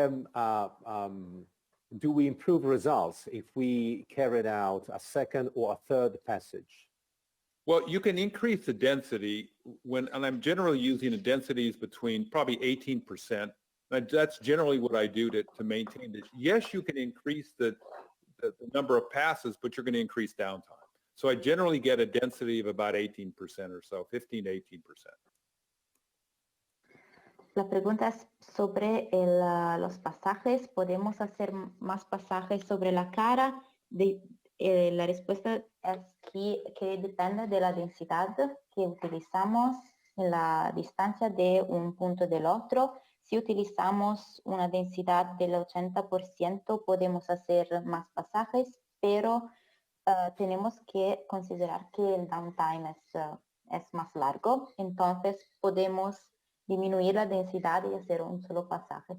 improve results if we carried out a second or a third passage? Well, you can increase the density and I'm generally using the densities between probably 18%. That's generally what I do to maintain this. Yes, you can increase the number of passes, but you're going to increase downtime. So I generally get a density of about 18% or so, 15 to 18%. La pregunta es sobre los pasajes. ¿Podemos hacer más pasajes sobre la cara? La respuesta es que depende de la densidad que utilizamos en la distancia de un punto del otro. Si utilizamos una densidad del 80%, podemos hacer más pasajes, pero tenemos que considerar que el downtime es más largo. Entonces, podemos disminuir la densidad y hacer un solo pasaje.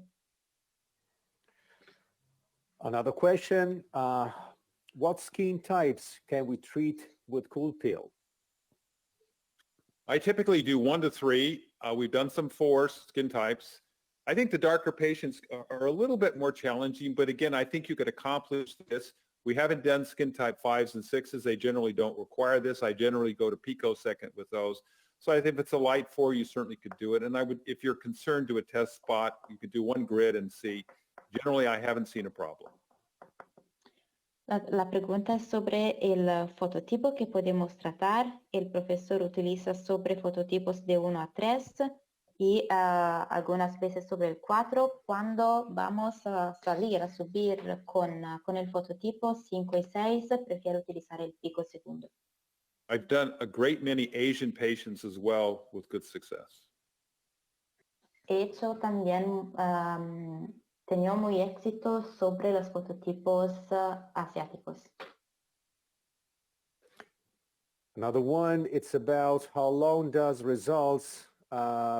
Another question, what skin types can we treat with COOLPEEL? I typically do 1 to 3. We've done some 4 skin types. I think the darker patients are a little bit more challenging, but again, I think you could accomplish this. We haven't done skin type 5s and 6s. They generally don't require this. I generally go to picosecond with those. So I think if it's a light 4, you certainly could do it. And I would, if you're concerned, do a test spot. You could do 1 grid and see. Generally, I haven't seen a problem. La pregunta es sobre el fototipo que podemos tratar. El profesor utiliza sobre fototipos de 1 a 3 y algunas veces sobre el 4. Cuando vamos a salir, a subir con el fototipo 5 y 6, prefiero utilizar el pico segundo. I've done a great many Asian patients as well with good success. He hecho también, tenido muy éxito sobre los fototipos asiáticos. Another one, it's about how long does results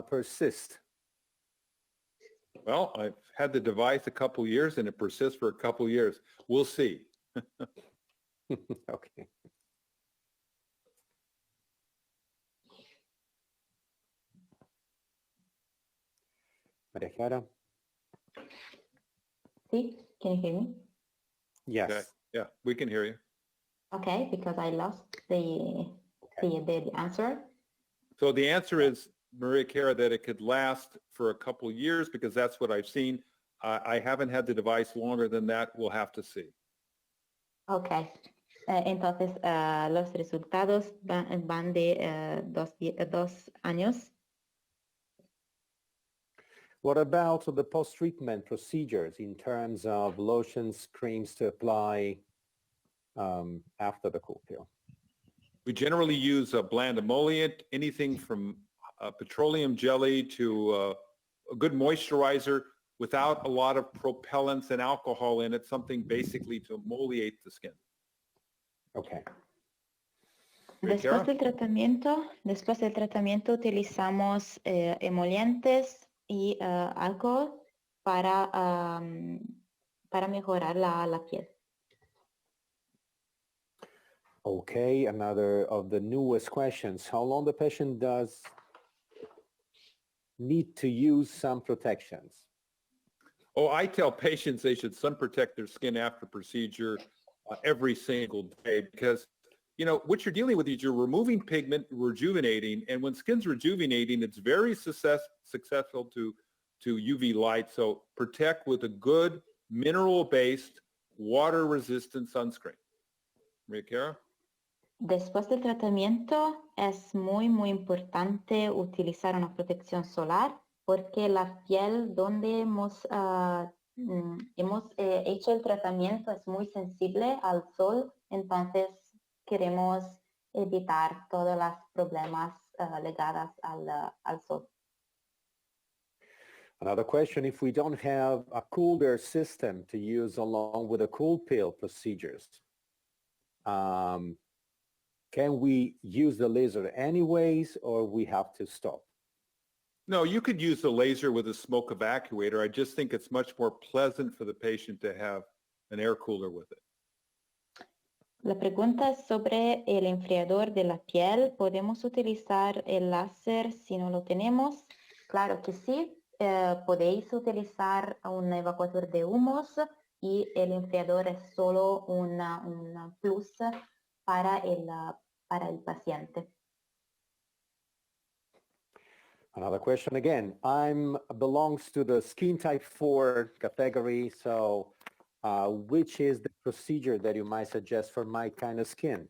persist? Well, I've had the device a couple years and it persists for a couple years. We'll see. Okay. Maria Clara? Sí, can you hear me? Yes. Okay. Yeah, we can hear you. Okay, because I lost the answer. So the answer is, Maria Cara, that it could last for a couple years because that's what I've seen. I haven't had the device longer than that. We'll have to see. Okay. Entonces, los resultados van de 2 años. What about the post-treatment procedures in terms of lotions, creams to apply after the COOLPEEL? We generally use a bland emollient, anything from petroleum jelly to a good moisturizer without a lot of propellants and alcohol in it, something basically to emoliate the skin. Okay. Después del tratamiento utilizamos emolientes y alcohol para mejorar la piel. Okay, another of the newest questions. How long the patient does need to use sun protections? Oh, I tell patients they should sun protect their skin after procedure every single day because, you know, what you're dealing with is you're removing pigment, rejuvenating, and when skin's rejuvenating, it's very successful to UV light. So protect with a good mineral-based, water-resistant sunscreen. Maria Cara? Después del tratamiento es muy importante utilizar una protección solar porque la piel donde hemos hecho el tratamiento es muy sensible al sol, entonces queremos evitar todos los problemas ligados al sol. Another question, if we don't have a cooler system to use along with the COOLPEEL procedures, can we use the laser anyways or we have to stop? No, you could use the laser with a smoke evacuator. I just think it's much more pleasant for the patient to have an air cooler with it. La pregunta es sobre el enfriador de la piel. ¿Podemos utilizar el láser si no lo tenemos? Claro que sí. Podéis utilizar un evacuador de humos y el enfriador es solo una plus para el paciente. Another question again. Belongs to the skin type 4 category. So which is the procedure that you might suggest for my kind of skin?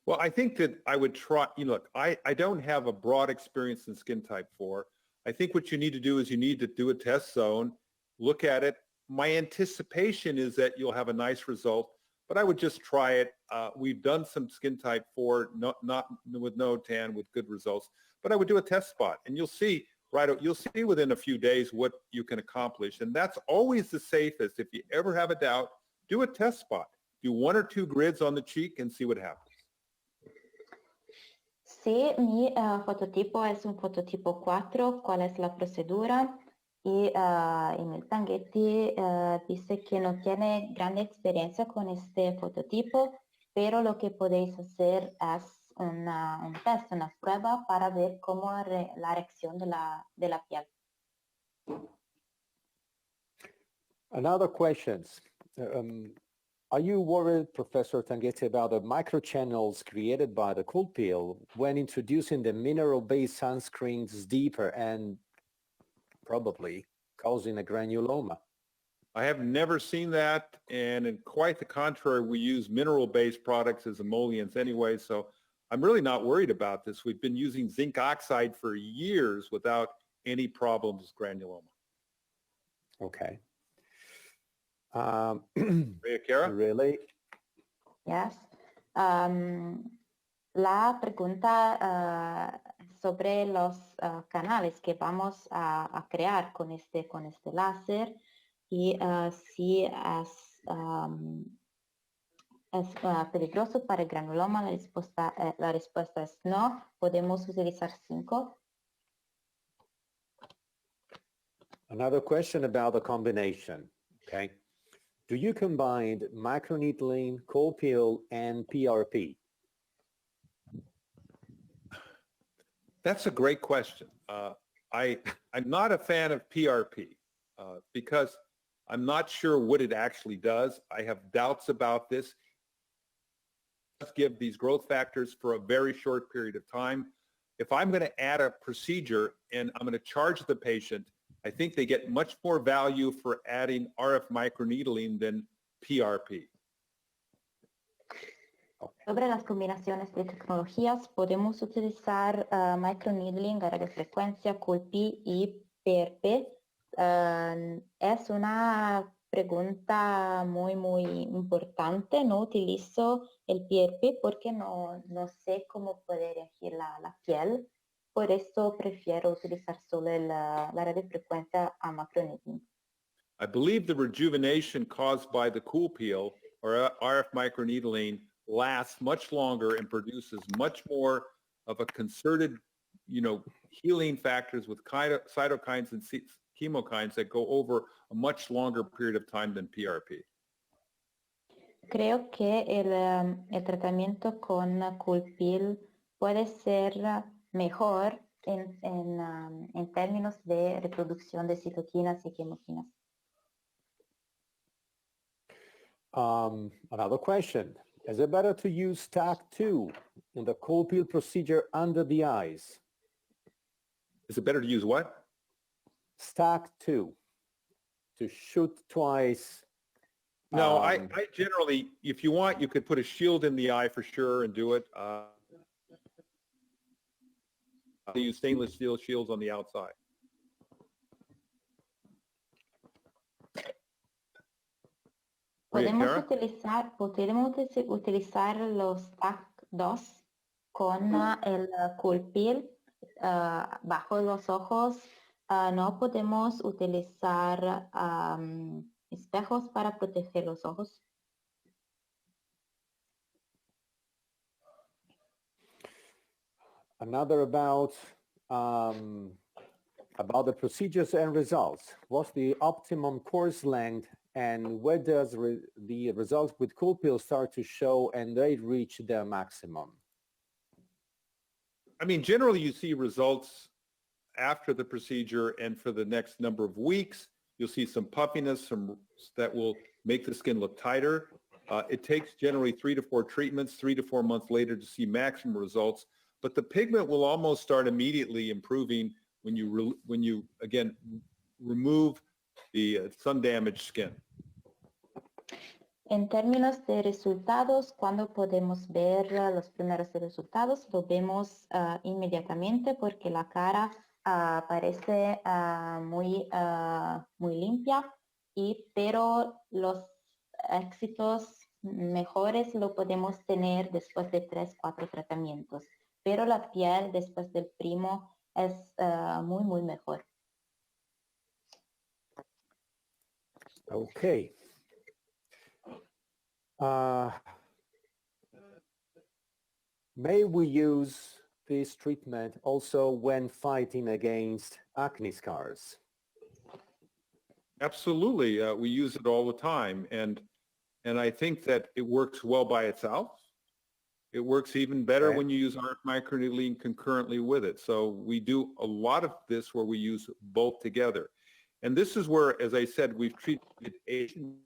Well, I think that I would try, look, I don't have a broad experience in skin type 4. I think what you need to do is you need to do a test zone, look at it. My anticipation is that you'll have a nice result, but I would just try it. We've done some skin type 4, not with no tan, with good results, but I would do a test spot, and you'll see within a few days what you can accomplish. And that's always the safest. If you ever have a doubt, do a test spot. Do 1 or 2 grids on the cheek and see what happens. Si mi fototipo es un fototipo 4, ¿cuál es la procedura? Y Emil Tanghetti dice que no tiene gran experiencia con este fototipo, pero lo que podéis hacer es un test, una prueba para ver cómo la reacción de la piel. Another questions. Are you worried, Professor Tanghetti, about the microchannels created by the COOLPEEL when introducing the mineral-based sunscreens deeper and probably causing a granuloma? I have never seen that, and in quite the contrary, we use mineral-based products as emollients anyway, so I'm really not worried about this. We've been using zinc oxide for years without any problems with granuloma. Okay. Kara? Really? Yes. La pregunta sobre los canales que vamos a crear con este láser y si es peligroso para el granuloma, la respuesta es no. Podemos utilizar 5. Another question about the combination, okay? Do you combine microneedling, COOLPEEL, and PRP? That's a great question. I'm not a fan of PRP because I'm not sure what it actually does. I have doubts about this. Let's give these growth factors for a very short period of time. If I'm going to add a procedure and I'm going to charge the patient, I think they get much more value for adding RF microneedling than PRP. Sobre las combinaciones de tecnologías, podemos utilizar microneedling a radiofrecuencia, COOLPEEL y PRP. Es una pregunta muy importante. No utilizo el PRP porque no sé cómo puede reagir la piel. Por eso prefiero utilizar solo la radiofrecuencia a microneedling. I believe the rejuvenation caused by the COOLPEEL or RF microneedling lasts much longer and produces much more of a concerted, healing factors with cytokines and chemokines that go over a much longer period of time than PRP. Creo que el tratamiento con COOLPEEL puede ser mejor en términos de reproducción de citoquinas y quimoquinas. Another question. Is it better to use stack 2 in the COOLPEEL procedure under the eyes? Is it better to use what? Stack 2. To shoot twice. No, I generally, if you want, you could put a shield in the eye for sure and do it. I use stainless steel shields on the outside. Podemos utilizar los TAC 2 con el COOLPEEL bajo los ojos. No podemos utilizar espejos para proteger los ojos. Another about about the procedures and results. What's the optimum course length, and where does the results with COOLPEEL start to show and they reach their maximum? I mean, generally you see results after the procedure, and for the next number of weeks, you'll see some puffiness, that will make the skin look tighter. It takes generally 3 to 4 treatments, 3 to 4 months later to see maximum results, but the pigment will almost start immediately improving when you again remove the sun-damaged skin. En términos de resultados, cuando podemos ver los primeros resultados, lo vemos inmediatamente porque la cara parece muy limpia, pero los éxitos mejores lo podemos tener después de 3-4 tratamientos. Pero la piel después del primo es muy mejor. Okay. May we use this treatment also when fighting against acne scars? Absolutely. We use it all the time, and I think that it works well by itself. It works even better when you use RF microneedling concurrently with it. So we do a lot of this where we use both together. And this is where, as I said, we've treated Asian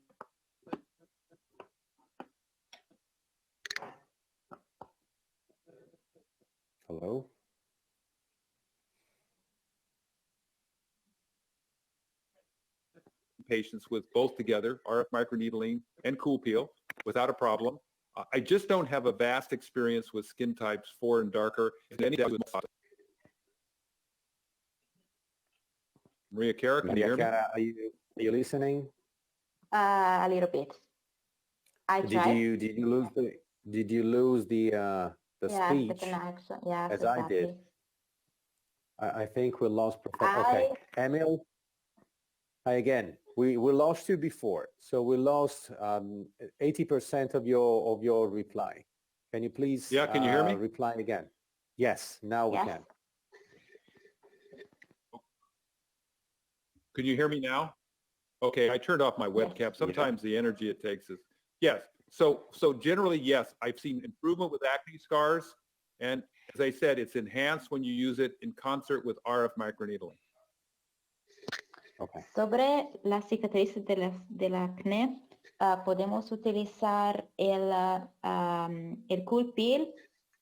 Hello? patients with both together, RF microneedling and COOLPEEL, without a problem. I just don't have a vast experience with skin types 4 and darker. Maria Cara, can you hear me? Cara, are you listening? A little bit. I tried. Did you lose the speech? The connection. Yes, as exactly. I did. I think we lost Professor. Okay, Emil. Again, we lost you before, so we lost 80% of your reply. Can you please? Yeah, can you hear me? Reply again. Yes, now we can. Can you hear me now? Okay, I turned off my webcam. Sometimes the energy it takes is, yes. So generally, yes, I've seen improvement with acne scars. And as I said, it's enhanced when you use it in concert with RF microneedling. Okay. Sobre las cicatrices del acné, podemos utilizar el COOLPEEL.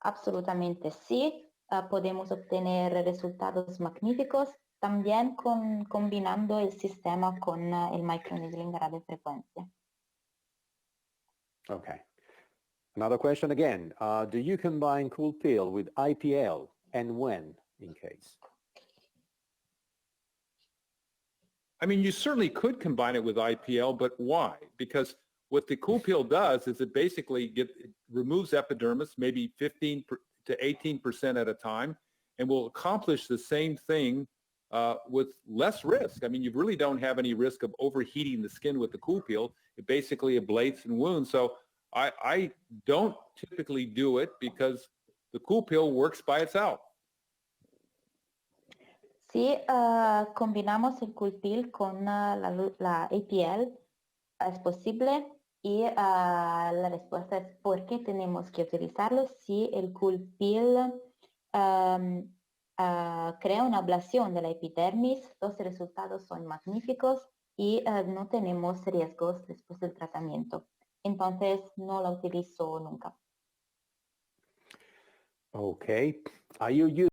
Absolutamente sí. Podemos obtener resultados magníficos también combinando el sistema con el microneedling a radiofrecuencia. Okay. Another question again. Do you combine COOLPEEL with IPL, and when, in case? I mean, you certainly could combine it with IPL, but why? Because what the COOLPEEL does is it basically it removes epidermis, maybe 15 to 18% at a time, and will accomplish the same thing with less risk. I mean, you really don't have any risk of overheating the skin with the COOLPEEL. It basically ablates and wounds. So I don't typically do it because the COOLPEEL works by itself. Si combinamos el COOLPEEL con la APL, es posible, y la respuesta es ¿por qué tenemos que utilizarlo si el COOLPEEL crea una ablación de la epidermis? Los resultados son magníficos y no tenemos riesgos después del tratamiento. Entonces no lo utilizo nunca. Okay. Are you